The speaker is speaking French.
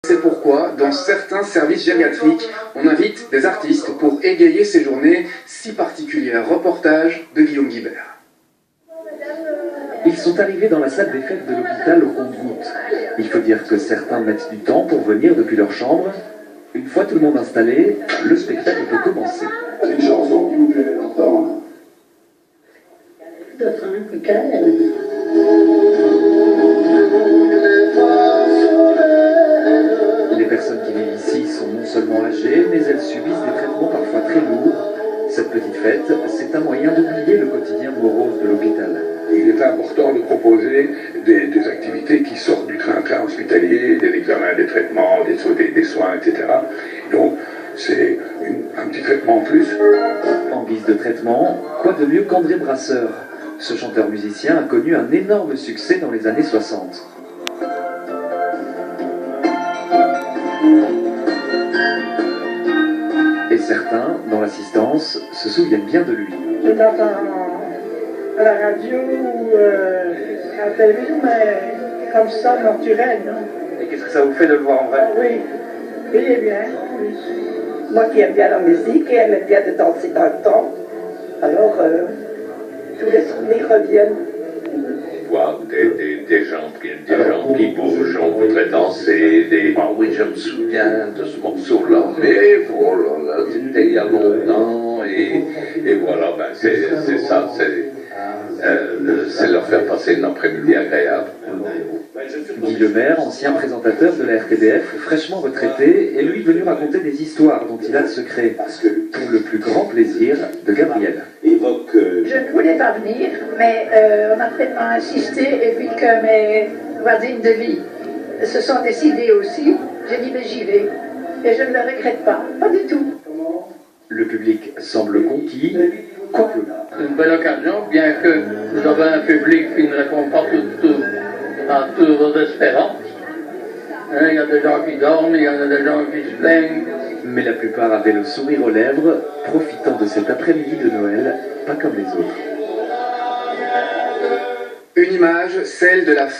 C'est pourquoi, dans certains services gériatriques, on invite des artistes pour égayer ces journées si particulières. Reportage de Guillaume Guibert. Ils sont arrivés dans la salle des fêtes de l'hôpital au compte-gouttes. Il faut dire que certains mettent du temps pour venir depuis leur chambre. Une fois tout le monde installé, le spectacle peut commencer. C'est une chanson qui vous plaît d'entendre. D'être un peu calme. Les personnes qui vivent ici sont non seulement âgées, mais elles subissent des traitements parfois très lourds. Cette petite fête, c'est un moyen d'oublier le quotidien morose de l'hôpital. Il est important de proposer des activités qui sortent du train-train hospitalier, des examens, des traitements, des soins, etc. Donc, c'est un petit traitement en plus. En guise de traitement, quoi de mieux qu'André Brasseur? Ce chanteur-musicien a connu un énorme succès dans les années 60. Et certains, dans l'assistance, se souviennent bien de lui. Je l'entends à la radio ou à la télévision, mais comme ça, naturel. Non? Et qu'est-ce que ça vous fait de le voir en vrai? Oui, il est bien. Oui. Moi qui aime bien la musique et elle aime bien de danser dans le temps, alors tous les souvenirs reviennent. Voir des gens qui bougent, on voudrait danser, ah oui, je me souviens de ce morceau-là, mais voilà, c'était il y a longtemps, et voilà, ben c'est ça, c'est leur faire passer une après-midi agréable. Guy Lemaire, ancien présentateur de la RTBF, fraîchement retraité, est lui venu raconter des histoires dont il a le secret, pour le plus grand plaisir de Gabriel. Je ne voulais pas venir, mais on a tellement insisté, et puis que mes voisines de vie se sont décidées aussi, j'ai dit mais j'y vais, et je ne le regrette pas, pas du tout. Le public semble conquis, quoique. C'est une belle occasion, bien que vous avez un public qui ne répond pas à toutes vos espérances. Il y a des gens qui dorment, il y en a des gens qui se plaignent. Mais la plupart avaient le sourire aux lèvres, profitant de cet après-midi de Noël, pas comme les autres. Une image, celle de la